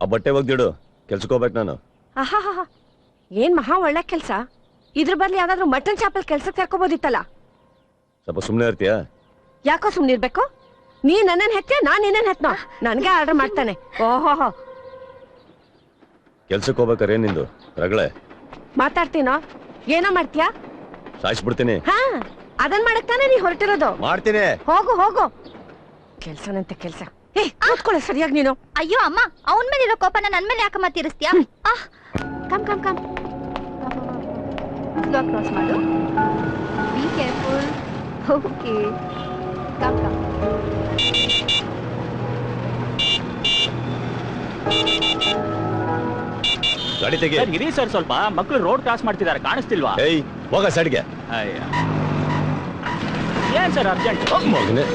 ಆ ಬಟ್ಟೆ ಒಗ್ದಿಡು, ಕೆಲ್ಸಕ್ಕೆ ಹೋಗ್ಬೇಕು ನಾನು. ಆಹಾ, ಏನ್ ಮಹಾ ಒಳ್ಳೆ ಕೆಲ್ಸ. ಇದ್ರ ಬದಲು ಯಾವ್ದಾದ್ರು ಮಟನ್ ಚಾಪಲ್ ಕೆಲ್ಸಕ್ಕೆ ಹಾಕೋಬೋದಿತ್ತಲ್ಲ. ಸ್ವಲ್ಪ ಸುಮ್ನೆ ಇರ್ತೀಯಾ? ಯಾಕೋ ಸುಮ್ನಿರ್ಬೇಕು? ನೀ ನನ್ನನ್ ಹೆತ್ತೆ, ನಾನ್ ನಿನ್ನನ್ ಹೆತ್ನೋ? ನನ್ಗೆ ಆರ್ಡರ್ ಮಾಡ್ತಾನೆ. ಓಹೋ, ಕೆಲ್ಸಕ್ಕೆ ಹೋಗ್ಬೇಕಾರೆ ನಿಂದು ರಗಳೆ ಮಾತಾಡ್ತೀನೋ? ಏನೋ ಮಾಡ್ತೀಯಾ? ಸಾಯಿಸ್ಬಿಡ್ತೀನಿ. ಹಾ, ಅದನ್ ಮಾಡಕ್ ತಾನೇ ನೀ ಹೊರಟಿರೋದು. ಮಾಡ್ತೀನಿ. ಹೋಗು ಹೋಗು. ಕೆಲ್ಸನಂತೆ ಕೆಲ್ಸ. ಕೂತ್ಕೊಳ್ಳೆ ಸರಿಯಾಗಿ ನೀನು. ಅಯ್ಯೋ ಅಮ್ಮ, ಅವನ್ ಮೇಲೆ ಇರೋ ಕೋಪನ ನನ್ ಮೇಲೆ ಯಾಕಮ್ಮ ತೀರಿಸ್ತೀಯಾ? Come come come, slow cross ಮಾಡು. Be careful. Okay, come come. ಗಾಡಿ ತೆಗಿ. ಇರಿ ಸರ್, ಸ್ವಲ್ಪ ಮಕ್ಕಳು ರೋಡ್ ಕ್ರಾಸ್ ಮಾಡ್ತಿದ್ದಾರೆ, ಕಾಣಿಸ್ತಿಲ್ವಾ? ಏಯ್ ಹೋಗ ಸೈಡ್ಗೆ. ಏನ್ ಸರ್ ಅರ್ಜೆಂಟ್? ಮಗನೇ,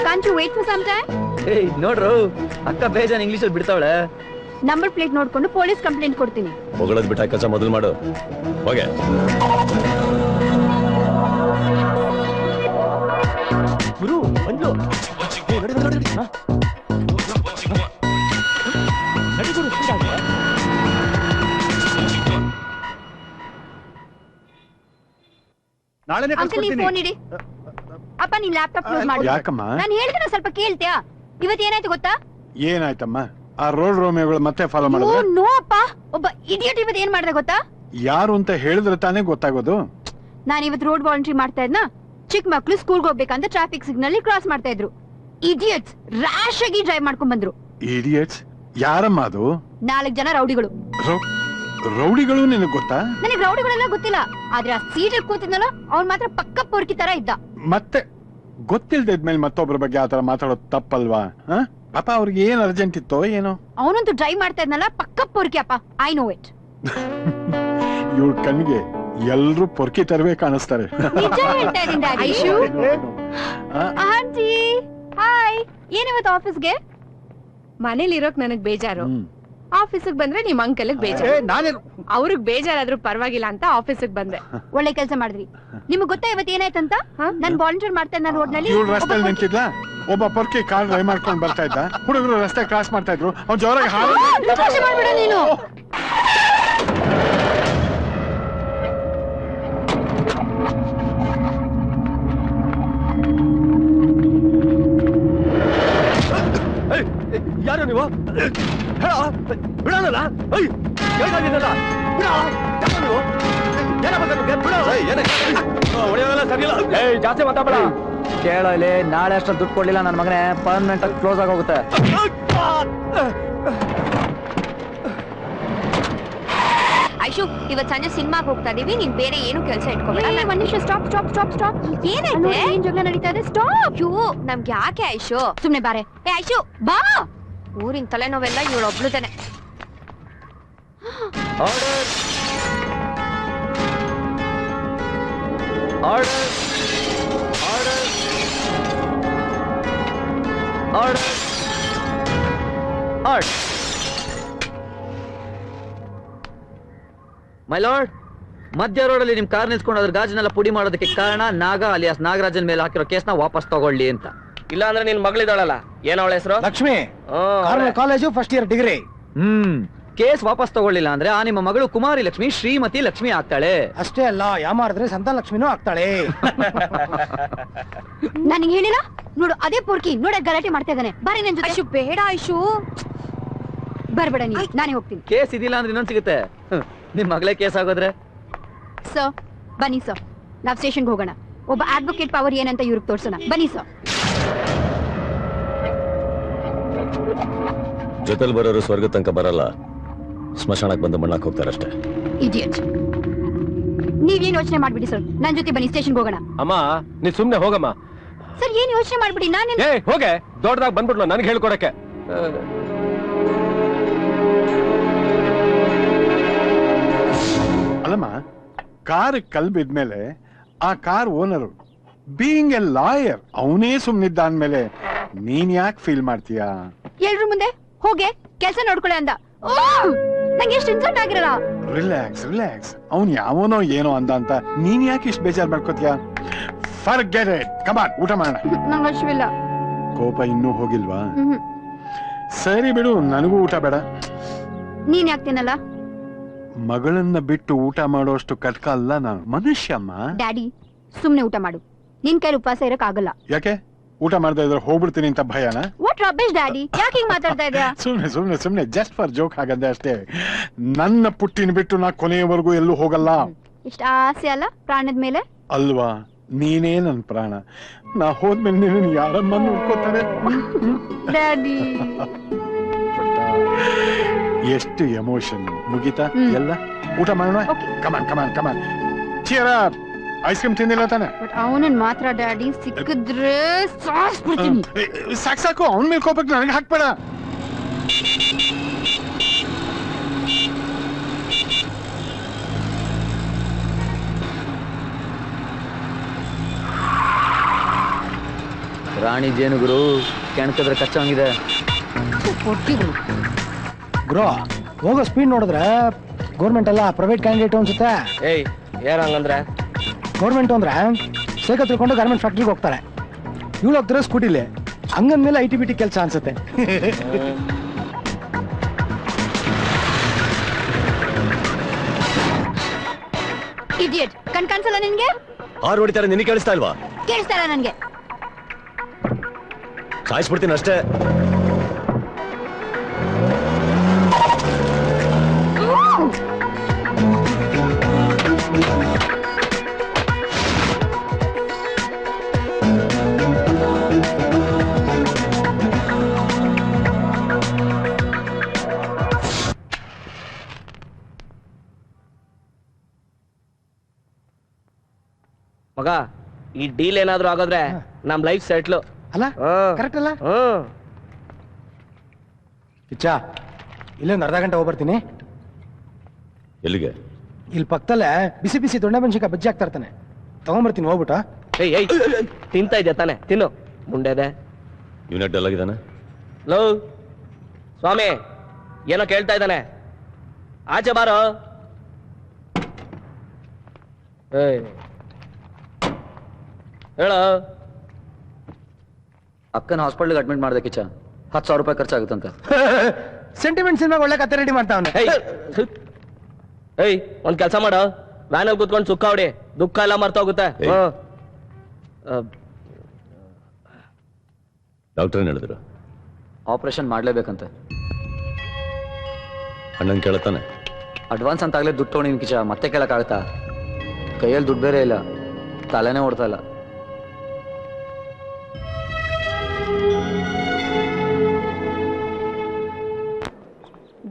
Can't you wait for some time? ಏಯ್ ನೋಡ್ರು, ಅಕ್ಕ ಬೇಜಾನ್ ಇಂಗ್ಲಿಷ್ ಅಲ್ಲಿ ಬಿಡ್ತಾವಳೆ. ನಂಬರ್ ಪ್ಲೇಟ್ ನೋಡ್ಕೊಂಡು ಪೊಲೀಸ್ ಕಂಪ್ಲೇಂಟ್ ಕೊಡ್ತೀನಿ. ಹೊಗಳದ್ ಬಿಟ್ಟ ಕೆಲಸ ಮೊದಲು ಮಾಡು. ಹೋಗೆ. ಗುರು ಬಂದ್ಲು. ನಡಿ ಗುರು, ನಾಳೆನೇ ಅಂಕಲ್ ಈ ಫೋನ್ ಇಡಿ. ಅಪ್ಪ ನೀನ್ ಲ್ಯಾಪ್ಟಾಪ್ ಕ್ಲೋಸ್ ಮಾಡಿ. ಯಾಕಮ್ಮ? ನಾನು ಹೇಳ್ತೀನಿ ಸ್ವಲ್ಪ ಕೇಳ್ತೀಯಾ? ಇವತ್ತು ಏನಾಯ್ತು ಗೊತ್ತಾ? ಏನಾಯ್ತಮ್ಮ? ಆ ರೋಡ್ ರೋಮಿಯೋಗಳು ಮತ್ತೆ ಫಾಲೋ ಮಾಡಿದ್ರೆ? ನೋ ಅಪ್ಪ, ಒಬ್ಬ ಇಡಿಯಟ್ ಇವತ್ತು ಏನ್ ಮಾಡ್ದೆ ಗೊತ್ತಾ? ಯಾರು ಅಂತ ಹೇಳಿದ್ರೆ ತಾನೇ ಗೊತ್ತಾಗೋದು. ನಾನು ಇವತ್ತು ರೋಡ್ ವಾಲಂಟ್ರಿ ಮಾಡ್ತಾ ಇದ್ನ. ಚಿಕ್ಕ ಮಕ್ಳು ಸ್ಕೂಲ್ಗೆ ಹೋಗ್ಬೇಕಂತ ಟ್ರಾಫಿಕ್ ಸಿಗ್ನಲ್ ಕ್ರಾಸ್ ಮಾಡ್ತಾ ಇದ್ರು. ಇಡಿಯಟ್ಸ್ ರ್ಯಾಶ್ ಆಗಿ ಡ್ರೈವ್ ಮಾಡ್ಕೊಂಡ್ ಬಂದ್ರು. ಇಡಿಯಟ್ಸ್? ಯಾರಮ್ಮ ಅದು? 4 ಜನ ರೌಡಿಗಳು. ರೌಡಿಗಳು ನಿನಗ್ ಗೊತ್ತಾ? ನನಗೆ ರೌಡಿಗಳೆಲ್ಲ ಗೊತ್ತಿಲ್ಲ, ಆದ್ರೆ ಆ ಸೀಟಲ್ಲಿ ಕೂತಿದ್ನಲ್ಲ ಅವ್ನ್ ಮಾತ್ರ ಪಕ್ಕ ಪೊರ್ಕಿ ತರ ಇದ್ದ. ಮತ್ತೆ ಗೊತ್ತಿಲ್ದ ಇದ್ಮೇಲೆ ಮತ್ತೊಬ್ಬರ ಬಗ್ಗೆ ಆತರ ಮಾತಾಡೋದು ತಪ್ಪಲ್ವಾ? ಪಾಪ ಅವ್ರಿಗೆ ಏನ್ ಅರ್ಜೆಂಟ್ ಇತ್ತೋ ಏನೋ. ಅವನಂತೂ ಡ್ರೈವ್ ಮಾಡ್ತಾ ಇದ್ನಲ್ಲ ಪಕ್ಕ ಪೊರ್ಕಿ ಅಪ್ಪ. I know it. ಇವಳ ಕಣ್ಣಿಗೆ ಎಲ್ರು ಪೊರ್ಕಿ ತರವೇ ಕಾಣಿಸ್ತಾರೆ. ನಿಜ ಹೇಳ್ತಾ ಇದೀನಿ ಡ್ಯಾಡಿ. Aishu, aunty hi. ಏನಿವತ್ತು ಆಫೀಸ್ಗೆ? ಮನೇಲಿ ಇರೋಕ್ ನನಗ್ ಬೇಜಾರು, ಆಫೀಸಿಗೆ ಬಂದ್ರೆ ನಿಮ್ ಅಂಕಲ್ಗೆ ಬೇಜಾರು. ಅವ್ರಿಗೆ ಬೇಜಾರಾದ್ರೂ ಪರವಾಗಿಲ್ಲ ಅಂತ ಆಫೀಸಿಗೆ ಬಂದೆ. ಒಳ್ಳೆ ಕೆಲಸ ಮಾಡಿದ್ರಿ. ನಿಮ್ಗೆ ಗೊತ್ತಾ ಇವತ್ತು ಏನಾಯ್ತಂತ? ನಾನ್ ವಾಲಂಟಿಯರ್ ಮಾಡ್ತಾ ಇದ್ದ ರೋಡ್ ನಲ್ಲಿ. ಇವಳು ರಸ್ತೆಯಲ್ಲಿ ನಿಂತಿದ್ಲ, ಒಬ್ಬ ಪೊರ್ಕಿ ಕಾರ್ ಡ್ರೈವ್ ಮಾಡ್ಕೊಂಡು ಬರ್ತಾ ಇದ್ದ. ಹುಡುಗರು ರಸ್ತೆ ಕ್ರಾಸ್ ಮಾಡ್ತಾ ಇದ್ರು, ಅವ್ನು ಜೋರಾಗಿ ಮಾಡ್ಬಿಡ ನೀನು. ಯಾರು ನೀವು? ಬಿಡೋಣಲ್ಲ? ಜಾಸ್ತಿ ಮಾತಾಡ. ಕೇಳೋ ಇಲ್ಲಿ, ನಾಳೆ ಅಷ್ಟೊಂದು ದುಡ್ಡು ಕೊಡ್ಲಿಲ್ಲ ನನ್ನ ಮಗನೇ ಪರ್ಮನೆಂಟ್ ಆಗಿ ಕ್ಲೋಸ್ ಆಗಿ ಹೋಗುತ್ತೆ. ಐಶು, ಇವತ್ತು ಸಂಜೆ ಸಿನಿಮಾಗೆ ಹೋಗ್ತಾ ಇದೀವಿ. ನೀನ್ ಬೇರೆ ಏನು ಕೆಲಸ ಇಟ್ಕೋಬೇಡ. ಒಂದ್ ನಿಮಿಷ, ಸ್ಟಾಪ್ ಸ್ಟಾಪ್ ಸ್ಟಾಪ್ ಸ್ಟಾಪ್. ಏನಾಯ್ತು? ಏನ್ ಜಗಳ ನಡೀತಾ ಇದೆ? ಸ್ಟಾಪ್. ನಮ್ಗೆ ಯಾಕೆ ಐಶು? ಸುಮ್ನೆ ಬಾರೆ. ಏ ಐಶು ಬಾ. ಊರಿನ ತಲೆನೋವೆಲ್ಲ ಇವಳೊಬ್ಳು ತಾನೆ. Order order order order order. My lord, ಮಧ್ಯ ರೋಡಲ್ಲಿ ನಿಮ್ ಕಾರ್ ನಿಲ್ಸ್ಕೊಂಡು ಅದ್ರ ಗಾಜನೆಲ್ಲ ಪುಡಿ ಮಾಡೋದಕ್ಕೆ ಕಾರಣ ನಾಗ ಅಲಿಯಾಸ್ ನಾಗರಾಜನ್ ಮೇಲೆ ಹಾಕಿರೋ ಕೇಸ್ನ ವಾಪಸ್ ತಗೊಳ್ಳಿ ಅಂತ. ಇಲ್ಲ ಅಂದ್ರೆ ನಿನ್ ಮಗಳಿದ್ದಾಳಲ್ಲ, ಏನ ಅವಳ ಹೆಸರು? Lakshmi. College first year degree. Case ವಾಪಸ್ ತಗೊಳ್ಳಿಲ್ಲ ಅಂದ್ರೆ ಆ ನಿಮ್ಮ ಮಗಳು ಕುಮಾರಿ ಲಕ್ಷ್ಮಿ ಶ್ರೀಮತಿ ಲಕ್ಷ್ಮಿ ಆಗ್ತಾಳೆ. ಅಷ್ಟೇ ಅಲ್ಲ, ಯಾಮಾರಿದ್ರೆ ಸಂತಾನ ಲಕ್ಷ್ಮಿನೂ ಆಗ್ತಾಳೆ. ನನಗೆ ಹೇಳಿಲ್ಲ ನೋಡು, ಅದೇ ಪೋರ್ಕಿ ನೋಡ ಗಲಾಟೆ ಮಾಡ್ತಾ ಇದ್ದಾನೆ. ಬಾರಿ ನನ್ ಜೊತೆ. ಐಶು ಬೇಡ ಐಶು, ಬರ್ಬೇಡ ನೀ, ನಾನೇ ಹೋಗ್ತೀನಿ. ಕೇಸ್ ಇದಿಲ್ಲ ಅಂದ್ರೆ ಇನ್ನೊಂದು ಸಿಗುತ್ತೆ. ನಿಮ್ ಮಗಳೇ ಕೇಸ್ ಆಗೋದ್ರೆ? ಸರ್ ಬನ್ನಿ ಸರ್, ನಾವ್ ಸ್ಟೇಷನ್ಗೆ ಹೋಗೋಣ. ಒಬ್ಬ ಅಡ್ವೊಕೇಟ್ ಪವರ್ ಏನಂತ ಇವ್ರಿಗೆ ತೋರ್ಸೋಣ. ಬನ್ನಿ ಸರ್. ಜೊತೆಲಿ ಬರೋರು ಸ್ವರ್ಗ ತನಕ ಬರಲ್ಲ, ಸ್ಮಶಾನಕ್ಕೆ ಬಂದು ಮಣ್ಣಾಕ್ ಹೋಗ್ತಾರಷ್ಟೇ. ಇಡಿಯಟ್. ನೀವೇನ್ ಯೋಚನೆ ಮಾಡ್ಬಿಡಿ ಸರ್, ನನ್ ಜೊತೆ ಬನ್ನಿ, ಸ್ಟೇಷನ್ಗೆ ಹೋಗೋಣ. ಅಮ್ಮ ನೀ ಸುಮ್ನೆ ಹೋಗಮ್ಮ. ಸರ್ ಏನ್ ಯೋಚನೆ ಮಾಡ್ಬಿಡಿ, ನಾನು ಹೋಗೆ ದೊಡ್ಡದಾಗ ಬಂದ್ಬಿಡ್ಲು ನನ್ಗೆ ಹೇಳ್ಕೊಡಕ್ಕೆ. ಅಲ್ಲಮ್ಮ, ಕಾರ್ ಕಲ್ ಬಿದ್ಮೇಲೆ ಆ car owner being A lawyer ಅವನೇ ಸುಮ್ನಿದ್ದ ಅಂದ್ಮೇಲೆ ನೀನ್ ಯಾಕೆ ಫೀಲ್ ಮಾಡ್ತೀಯಾ? ಎಲ್ರು ಮುಂದೆ ಹೋಗೆ ಕೆಲಸ ನೋಡ್ಕೊಳ್ಳಿ ಅಂದ. ನಂಗೆ ಎಷ್ಟು ಇನ್ಸಲ್ಟ್ ಆಗಿರಲ್ಲ. ರಿಲ್ಯಾಕ್ಸ್ ರಿಲ್ಯಾಕ್ಸ್, ಅವ್ನ್ ಯಾವನೋ ಏನೋ ಅಂದ ಅಂತ ನೀನ್ ಯಾಕೆ ಇಷ್ಟು ಬೇಜಾರ್ ಮಾಡ್ಕೋತೀಯ? Forget it. ಕಮ್ ಆನ್, ಊಟ ಮಾಡೋಣ. ನಂಗೆ ಹಸಿವಿಲ್ಲ. ಕೋಪ ಇನ್ನೂ ಹೋಗಿಲ್ವಾ? ಸರಿ ಬಿಡು, ನನಗೂ ಊಟ ಬೇಡ. ನೀನ್ ಯಾಕೆ ತಿನ್ನಲ್ಲ? ಮಗಳನ್ನ ಬಿಟ್ಟು ಊಟ ಮಾಡೋಷ್ಟು ಕಟ್ಕ ಅಲ್ಲ ನಾನು, ಮನುಷ್ಯಮ್ಮ. ಡ್ಯಾಡಿ ಸುಮ್ನೆ ಊಟ ಮಾಡು, ನಿನ್ ಕೈಲಿ ಉಪವಾಸ ಇರಕ್ ಆಗಲ್ಲ. ಯಾಕೆ? ಊಟ ಮಾಡ್ತಾ ಇದ್ರೆ ಹೋಗ್ಬಿಡ್ತೀನಿ ಅಂತ ಭಯನಾ? ವಾಟ್ ರಬೇಶ್ ಡ್ಯಾಡಿ, ಯಾಕೆ ಹಿಂಗ್ ಮಾತಾಡ್ತಾ ಇದ್ಯಾ? ಸುಮ್ನೆ ಜಸ್ಟ್ ಫಾರ್ ಜೋಕ್ ಹಾಗಂದೆ ಅಷ್ಟೇ. ನನ್ನ ಪುಟ್ಟಿನ ಬಿಟ್ಟು ನಾ ಕೊನೆಯವರೆಗೂ ಎಲ್ಲೂ ಹೋಗಲ್ಲ. ಇಷ್ಟ ಆಸೆ ಅಲ್ಲ ಪ್ರಾಣದ ಮೇಲೆ? ಅಲ್ವಾ, ನೀನೇ ನನ್ ಪ್ರಾಣ. ನಾ ಹೋದ್ಮೇಲೆ ನೀನು ಯಾರಮ್ಮ ನೋಡ್ಕೋತಾರೆ? ಡ್ಯಾಡಿ ಎಷ್ಟು ಎಮೋಷನ್. ಮುಗಿತಾ ಎಲ್ಲ? ಊಟ ಮಾಡೋಣ. Okay. ಕಮಾನ್ ಚಿಯರ್ ಅಪ್. ಐಸ್ ಕ್ರೀಮ್ ತಿಂದಿಲ್ಲ ತಾನೆ? ಬಟ್ ಅವನನ್ ಮಾತ್ರ ಡ್ಯಾಡಿ ಸಿಕ್ಕಿದ್ರೆ ಸಾಯಿಸ್ಬಿಡ್ತೀನಿ. ಸಾಕು, ಅವನ ಮೇಲೆ ಕೋಪಕ್ಕೆ ನನಗೆ ಹಾಕ್ಬೇಡ. ರಾಣಿ ಜೇನುಗುರು ಕೆಣಕಿದ್ರೆ ಕಚ್ಚಂಗಿದೆ. ಕೊಟ್ಟಿದ್ರು ಗುರು ಹೋಗೋ ಸ್ಪೀಡ್ ನೋಡಿದ್ರೆ ಗೌರ್ಮೆಂಟ್ ಅಲ್ಲ ಪ್ರೈವೇಟ್ ಕ್ಯಾಂಡಿಡೇಟ್ ಅನ್ಸುತ್ತೆ. ಏಯ್ ಏನ್ ಹಂಗಂದ್ರೆ? ಗೌರ್ಮೆಂಟ್ ಅಂದ್ರೆ ಸೈಕಲ್ ತಿಳ್ಕೊಂಡು ಗಾರ್ಮೆಂಟ್ ಫ್ಯಾಕ್ಟ್ರಿಗೆ ಹೋಗ್ತಾರೆ, ಇವ್ಳು ಹೋಗ್ತಾರೆ ಸ್ಕೂಟಿಲಿ. ಹಂಗಂದ್ಮೇಲೆ IT-BT ಕೆಲಸ ಅನ್ಸುತ್ತೆ. ಇಡಿಯಟ್, ಕಣ್ಸಲ್ಲ ನಿನ್ಗೆ? ಆರು ಹೊಡಿತಾರೆ, ನಿನಗೆ ಕೇಳಿಸ್ತಾ ಇಲ್ವಾ? ಕೇಳಿಸ್ತಾರ ನನ್ಗೆ? ಸಾಯಿಸ್ಬಿಡ್ತೀನಿ ಅಷ್ಟೇ. ಮಗ, ಈ ಡೀಲ್ ಏನಾದ್ರೂ ಆಗೋದ್ರೆ ನಮ್ ಲೈಫ್ ಸೆಟ್ಲು. ಅಲ್ಲ ಕರೆಕ್ಟ್ ಅಲ್ಲ? ಕಿಚ್ಚ, ಇಲ್ಲೊಂದು ಅರ್ಧ ಗಂಟೆ ಹೋಗ್ಬರ್ತೀನಿ. ಎಲ್ಲಿಗೆ? ಇಲ್ಲಿ ಪಕ್ಕದಲ್ಲೇ ಬಿಸಿ ಬಿಸಿ ದೊಣ್ಣೆ ಮೆಣಸಿನ್ಕಾಯಿ ಬಜ್ಜಿ ಹಾಕ್ತಾ ಇರ್ತಾನೆ, ತಗೊಂಬರ್ತೀನಿ ಹೋಗ್ಬಿಟ್ಟ. ಏಯ್ ತಿಂತಾ ಇದ್ಯಾ ತಾನೆ? ತಿನ್ನು. ಮುಂಡೆದೆ ಯೂನಿಟ್ ಡಲ್ ಆಗಿದ್ದಾನೆ. ಲೋ ಸ್ವಾಮಿ, ಏನೋ ಕೇಳ್ತಾ ಇದ್ದಾನೆ, ಆಚೆ ಬಾರೋ. ಏಯ್ ಹೇಳೋ. ಅಕ್ಕನ ಹಾಸ್ಪಿಟ್ಲಿಗೆ ಅಡ್ಮಿಟ್ ಮಾಡ್ದೆ ಕಿಚ್ಚ, 10,000 ರೂಪಾಯಿ ಖರ್ಚಾಗುತ್ತಂತೆ. ಸೆಂಟಿಮೆಂಟ್ ಸಿನಿಮಾ ಒಳ್ಳೆ ಕತೆ ರೆಡಿ ಮಾಡ್ತಾವನೆ. ಏಯ್ ಒಂದ್ ಕೆಲಸ ಮಾಡು, ವ್ಯಾನಲ್ಲಿ ಕೂತ್ಕೊಂಡು ಸುಕ್ಕ ಹೊಡಿ, ದುಃಖ ಎಲ್ಲ ಮರ್ತೋಗುತ್ತೆ. ಡಾಕ್ಟರ್ ಏನ್ ಹೇಳಿದ್ರು? ಆಪರೇಷನ್ ಮಾಡ್ಲೇಬೇಕಂತೆ. ಅಣ್ಣನ್ ಕೇಳತ್ತಾನೆ. ಅಡ್ವಾನ್ಸ್ ಅಂತ ಆಗ್ಲೇ ದುಡ್ಡು ತೊಗೊಂಡಿನಿ ಕಿಚ್ಚ, ಮತ್ತೆ ಕೇಳಕ್ಕಾಗತ್ತಾ? ಕೈಯಲ್ಲಿ ದುಡ್ಡು ಬೇರೆ ಇಲ್ಲ, ತಲೆನೇ ಓಡ್ತಾ ಇಲ್ಲ.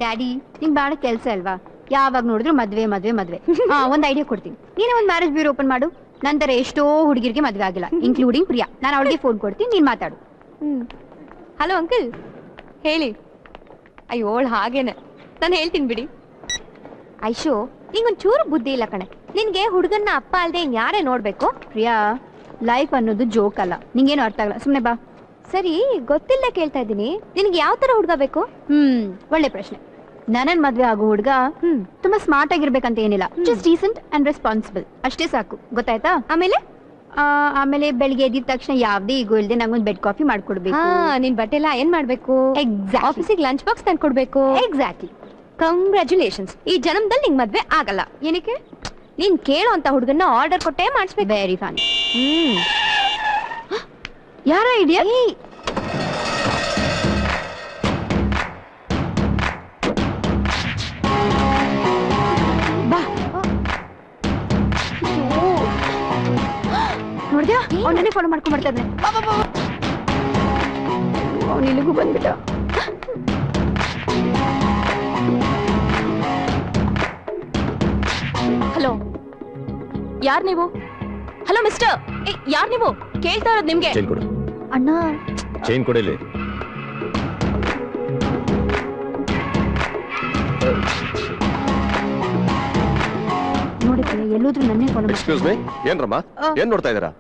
ಡ್ಯಾಡಿ ನಿಂಗ್ ಬಾಳ ಕೆಲ್ಸ ಅಲ್ವಾ? ಯಾವಾಗ ನೋಡಿದ್ರು ಮದ್ವೆ ಮದ್ವೆ ಮದ್ವೆ. ಒಂದ್ ಐಡಿಯಾ ಕೊಡ್ತೀನಿ, ನೀನೇ ಒಂದ್ ಮ್ಯಾರೇಜ್ ಬ್ಯೂರೋ ಓಪನ್ ಮಾಡು. ನಂತರ ಎಷ್ಟೋ ಹುಡುಗಿರಿಗೆ ಮದ್ವೆ ಆಗಿಲ್ಲ, ಇನ್ಕ್ಲೂಡಿಂಗ್ ಪ್ರಿಯಾ. ನಾನು ಅವಳಿಗೆ ಫೋನ್ ಕೊಡ್ತೀನಿ, ನೀನ್ ಮಾತಾಡು. ಹಲೋ ಅಂಕಲ್, ಹೇಳಿ. ಅಯ್ಯೋ ಹಾಗೇನೆ, ನಾನು ಹೇಳ್ತೀನಿ ಬಿಡಿ. ಐಶು, ನಿಂಗೊಂದ್ ಚೂರು ಬುದ್ಧಿ ಇಲ್ಲ ಕಣೆ. ನಿನ್ಗೆ ಹುಡುಗನ್ನ ಅಪ್ಪ ಅಲ್ದೆ ಯಾರೇ ನೋಡ್ಬೇಕು? ಪ್ರಿಯಾ, ಲೈಫ್ ಅನ್ನೋದು ಜೋಕ್ ಅಲ್ಲ, ನಿಂಗೇನು ಅರ್ಥ ಆಗಲ್ಲ, ಸುಮ್ನೆ ಬಾ. ಸರಿ, ಗೊತ್ತಿಲ್ಲ ಕೇಳ್ತಾ ಇದ್ದೀನಿ, ನಿನ್ಗೆ ಯಾವ ತರ ಹುಡುಗ ಬೇಕು? ಒಳ್ಳೆ ಪ್ರಶ್ನೆ. ನನ್ನನ್ ಮದ್ವೆ ಆಗೋ ಹುಡುಗ ತುಂಬಾ ಸ್ಮಾರ್ಟ್ ಆಗಿರ್ಬೇಕಂತ ಏನಿಲ್ಲ, ಜಸ್ಟ್ ಡೀಸೆಂಟ್ ಅಂಡ್ ರೆಸ್ಪಾನ್ಸಿಬಲ್ ಅಷ್ಟೇ ಸಾಕು, ಗೊತ್ತಾಯ್ತಾ? ಆಮೇಲೆ ಬೆಳಿಗ್ಗೆ ಎದ್ದಿದ ತಕ್ಷಣ ಯಾವ್ದೇ ಈಗೋ ಇಲ್ದೆ ನಂಗೊಂದು ಬೆಡ್ ಕಾಫಿ ಮಾಡ್ಕೊಡ್ಬೇಕು. ನಿನ್ ಬಟ್ಟೆ ಎಲ್ಲ ಏನ್ ಮಾಡ್ಬೇಕು? ಆಫೀಸಿಗೆ ಲಂಚ್ ಬಾಕ್ಸ್ ತಂದ್ಕೊಡ್ಬೇಕು. ಎಕ್ಸಾಕ್ಟ್ಲಿ. ಕಂಗ್ರ್ಯಾಚುಲೇಷನ್ಸ್, ಈ ಜನ್ಮದಲ್ಲಿ ನಿಂಗ್ ಮದ್ವೆ ಆಗಲ್ಲ. ಏನಕ್ಕೆ? ನೀನ್ ಕೇಳೋ ಅಂತ ಹುಡುಗನ್ನ ಆರ್ಡರ್ ಕೊಟ್ಟೆ ಮಾಡಿಸ್ಬೇಕು. Very fun. ಯಾರ ಐಡಿಯಾ? ಬಾ. ನೋಡ್ದ್ಯಾ, ಅವನನ್ನೇ ಫಾಲೋ ಮಾಡ್ಕೊಂಡ್ ಬರ್ತಾ ಇದ್ದಾನೆ. ಅವನು ಇಲ್ಲಿಗೂ ಬಂದ್ಬಿಟ್ಟ. ಹಲೋ, ಯಾರ್ ನೀವು? ಹಲೋ ಮಿಸ್ಟರ್, ಯಾರ್ ನೀವು? ಕೇಳ್ತಾ ಇರೋದು ನಿಮ್ಗೆ. ಚೈನ್ ಕೊಡು. ಅಣ್ಣ, ಚೈನ್ ಕೊಡಿಲಿ. ನೋಡಿದ್ರೆ ಎಲ್ಲೋದ್ರು ನನ್ನೇ ಫಾಲೋ ಎಕ್ಸ್ಕ್ಯೂಸ್ ಮೀ, ಏನ್ರಮ್ಮ ಏನ್ ನೋಡ್ತಾ ಇದೀರಾ?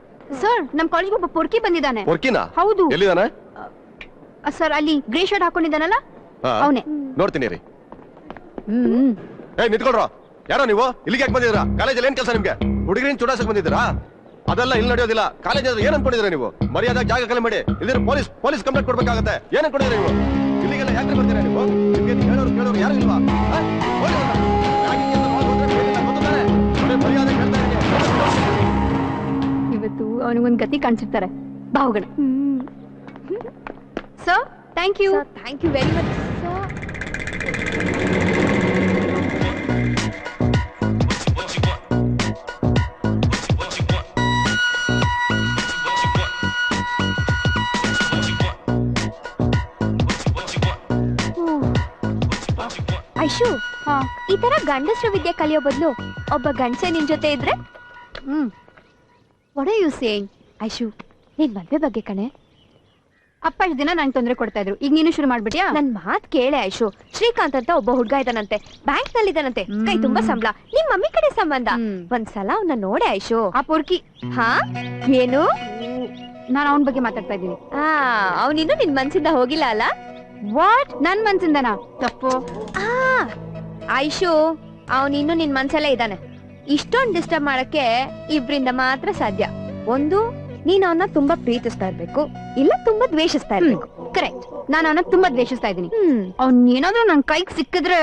ಸರ್, ನಮ್ ಕಾಲೇಜ್ಗೆ ಒಬ್ಬ ಪೊರ್ಕಿ ಬಂದಿದ್ದಾನೆ. ಪೊರ್ಕಿನಾ? ಹೌದು. ಎಲ್ಲಿದಾನೆ? ಸರ್, ಅಲ್ಲಿ ಗ್ರೇ ಶರ್ಟ್ ಹಾಕೊಂಡಿದ್ದಾನಲ್ಲ, ಅವನೇ. ನೋಡ್ತೀನಿ ರೀ. ನಿಂತ್ಕೊಳ್ರ. ಯಾರೋ ನೀವು? ಇಲ್ಲಿಗೆ ಯಾಕೆ ಬಂದಿದ್ದೀರಾ? ಕಾಲೇಜಲ್ಲಿ ಏನ್ ಕೆಲಸ ನಿಮ್ಗೆ? ಹುಡುಗಿರಿನ ಚುಡಾಸಕ್ ಬಂದಿದ್ದೀರಾ? ಅದೆಲ್ಲ ಇಲ್ಲಿ ನಡೆಯೋದಿಲ್ಲ. ಕಾಲೇಜ್ ಏನ್ ಅನ್ಕೊಂಡಿದ್ದೀರಾ ನೀವು? ಮರ್ಯಾದ ಜಾಗ ಕಲೆ ಮಾಡಿ, ಇದ್ರ ಪೊಲೀಸ್ ಕಂಪ್ಲೇಂಟ್ ಕೊಡ್ಬೇಕಾಗತ್ತೆ. ಏನ್ ಅನ್ಕೊಂಡಿದ್ದೀರಾ ನೀವು? ಇಲ್ಲಿಗೆಲ್ಲ ಯಾಕೆ ಬರ್ತೀರಾ ನೀವು? ನಿಮ್ಗೆ ಹೇಳೋರು ಕೇಳೋರು ಯಾರು ಇಲ್ವಾ? ಆ? ಹೋಗಿ ಅವ್ರನ್ನ. ರಾಗಿಂಗ್ ಅಂತ ಹೋದ್ರೆ ಬೇರೆಲ್ಲ ಗೊತ್ತಾನೆ. ಬರೀ ಮರ್ಯಾದೆ ಕೇಳ್ತಾ ಇದ್ದೀನಿ. ಇವತ್ತು ಅವನಿಗೊಂದು ಗತಿ ಕಾಣಿಸಿರ್ತಾರೆ ಬಾವುಗಳ. Sir thank you. Thank you very much sir. Aishu, ಈ ತರ ಗಂಡಸ್ರ ವಿದ್ಯೆ ಕಲಿಯೋ ಬದಲು ಒಬ್ಬ ಗಂಡಸೆ ನಿನ್ ಜೊತೆ ಇದ್ರೆ what are you saying? Aishu, ನಿನ್ ಮದ್ವೆ ಬಗ್ಗೆ ಕಣೆ. ಅಪ್ಪ ಇಷ್ಟು ದಿನ ನಂಗೆ ತೊಂದರೆ ಕೊಡ್ತಾ ಇದ್ರು, ಈಗ ನೀನು ಶುರು ಮಾಡ್ಬಿಟ್ಯಾ? ನನ್ ಮಾತ್ ಕೇಳೆ ಐಶು. ಶ್ರೀಕಾಂತ್ ಅಂತ ಒಬ್ಬ ಹುಡ್ಗ ಇದಾನಂತೆ, ಬ್ಯಾಂಕ್ ನಲ್ಲಿ ಇದಾನಂತೆ, ಕೈ ತುಂಬಾ ಸಂಬಳ, ನಿಮ್ ಮಮ್ಮಿ ಕಡೆ ಸಂಬಂಧ. ಒಂದ್ಸಲ ಅವನ್ನ ನೋಡೆ ಐಶು. ಆ ಪುರ್ಕಿ. ಹಾ ಏನು? ನಾನು ಅವನ ಬಗ್ಗೆ ಮಾತಾಡ್ತಾ ಇದ್ದೀನಿ. ಅವನಿನ್ನು ನಿನ್ ಮನ್ಸಿಂದ ಹೋಗಿಲ್ಲ ಅಲ್ಲ? ವಾಟ್? ನನ್ ಮನ್ಸಿಂದನಾ? ತಪ್ಪು. ಐಶು, ಅವನಿನ್ನು ನಿನ್ ಮನ್ಸಲ್ಲೇ ಇದ್ದಾನೆ. ಇಷ್ಟೊಂದು ಡಿಸ್ಟರ್ಬ್ ಮಾಡಕ್ಕೆ ಇಬ್ರಿಂದ ಮಾತ್ರ ಸಾಧ್ಯ. ಒಂದು, ನೀನ್ ಅವನ್ನ ತುಂಬಾ ಪ್ರೀತಿಸ್ತಾ ಇರ್ಬೇಕು, ಇಲ್ಲ ತುಂಬಾ ದ್ವೇಷಿಸ್ತಾ ಇರ್ಬೇಕು. ಕರೆಕ್ಟ್. ನಾನು ಅವನ್ನ ತುಂಬಾ ದ್ವೇಷಿಸ್ತಾ ಇದ್ದೀನಿ. ಅವ್ನ್ ಏನಾದ್ರೂ ನನ್ ಕೈಗೆ ಸಿಕ್ಕಿದ್ರೆ